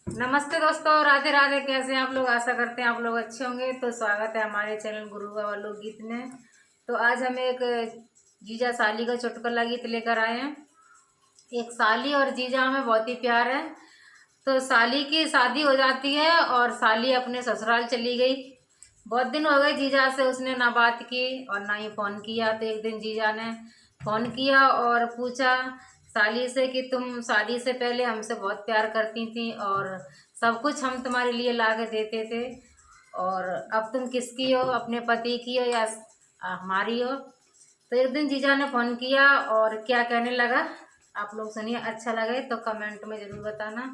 नमस्ते दोस्तों, राधे राधे। कैसे हैं आप लोग? आशा करते हैं आप लोग अच्छे होंगे। तो स्वागत है हमारे चैनल गुरु बाबा लोकगीत में। तो आज हम एक जीजा साली का चुटकुला गीत लेकर आए हैं। एक साली और जीजा में बहुत ही प्यार है। तो साली की शादी हो जाती है और साली अपने ससुराल चली गई। बहुत दिन हो गए जीजा से उसने ना बात की और ना ही फ़ोन किया। तो एक दिन जीजा ने फ़ोन किया और पूछा साली से कि तुम शादी से पहले हमसे बहुत प्यार करती थी और सब कुछ हम तुम्हारे लिए ला के देते थे, और अब तुम किसकी हो, अपने पति की हो या हमारी हो? तो एक दिन जीजा ने फ़ोन किया और क्या कहने लगा आप लोग सुनिए। अच्छा लगे तो कमेंट में ज़रूर बताना।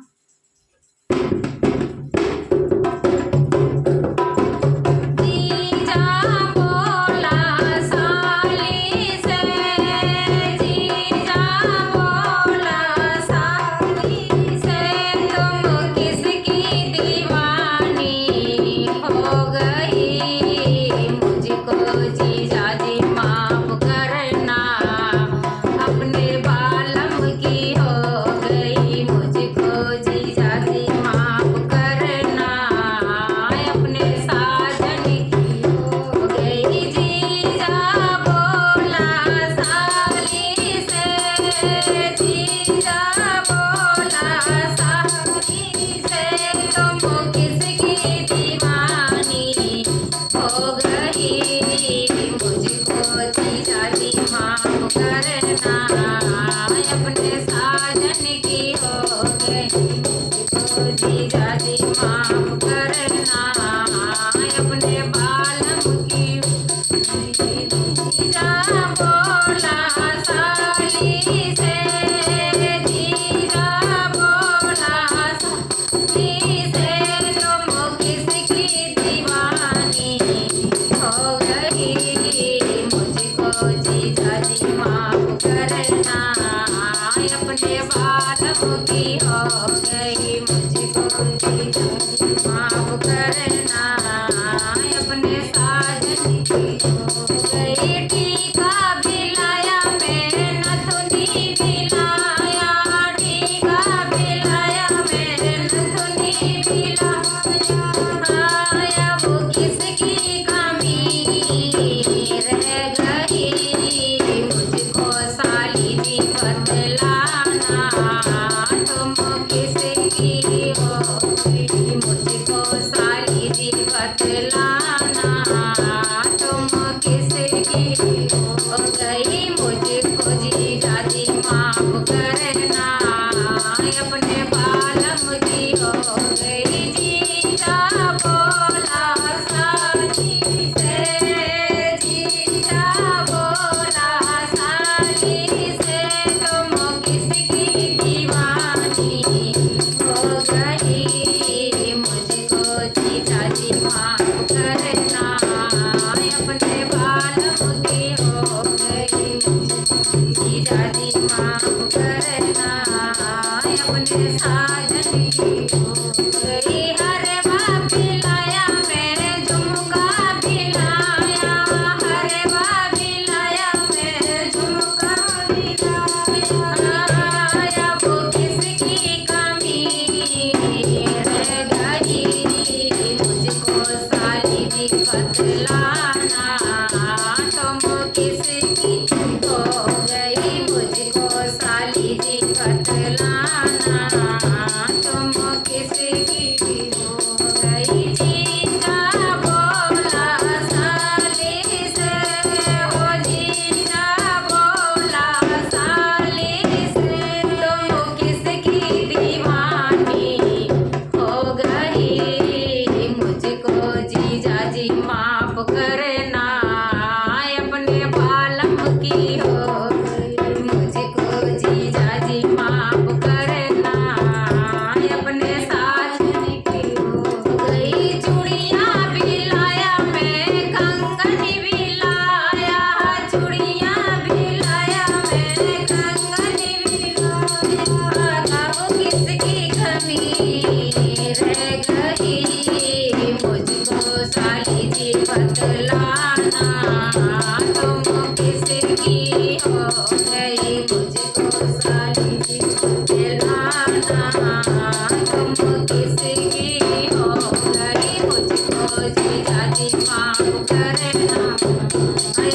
किसकी हो गई मुझको जीजा जी माफ करना।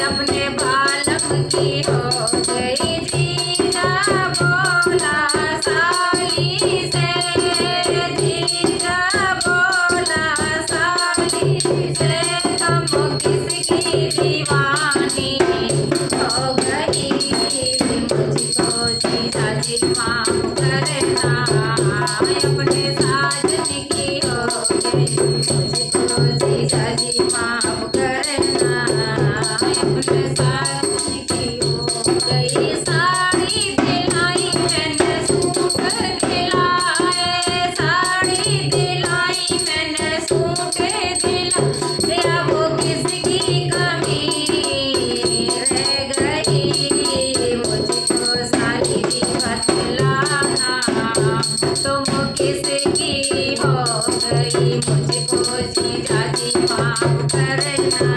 अपने बालम की हो गई जीजा बोला साली से, जीजा बोला साली से, तुम किसकी दीवानी हो गई मुझको जीजा जी माफ करना। अपने साजन की हो गई मुझको जीजा जी माफ करना। अपने साजन की हो गई साड़ी दिलाई मैंने सूट दिलाए, साड़ी दिलाई मैंने सूट दिलाए। वो किसकी कमी रह गई मुझको साली जी बतलाना। तुम किसकी हो गई मुझको जीजा जी माफ करना।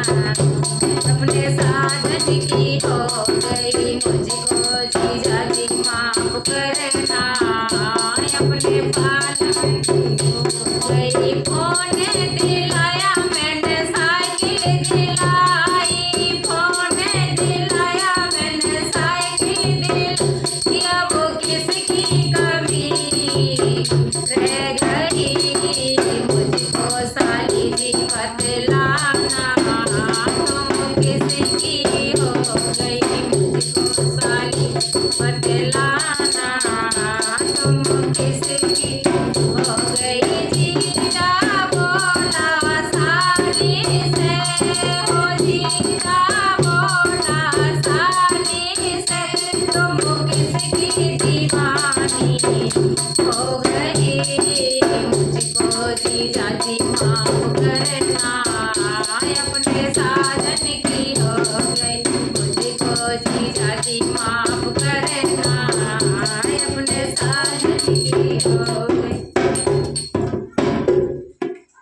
अपने साजन की हो गई मुझको जीजा जी माफ करना। अपने बालम की हो गई फोन दिलाया मैंने साइकिल दिलाई, फोन दिलाया मैंने साइकिल दिलाई। वो किसकी कमी रह गई मुझको साली जी बतलाना। तुम किसकी हो गई मुझको साली बतलाना। तुम किसकी हो गई जीजा बोला साली से, हो जीजा बोला साली से, तुम किसकी दीवानी हो गई मुझको जीजा जी माफ करना। अपने साजन की हो गई मुझको जीजा जी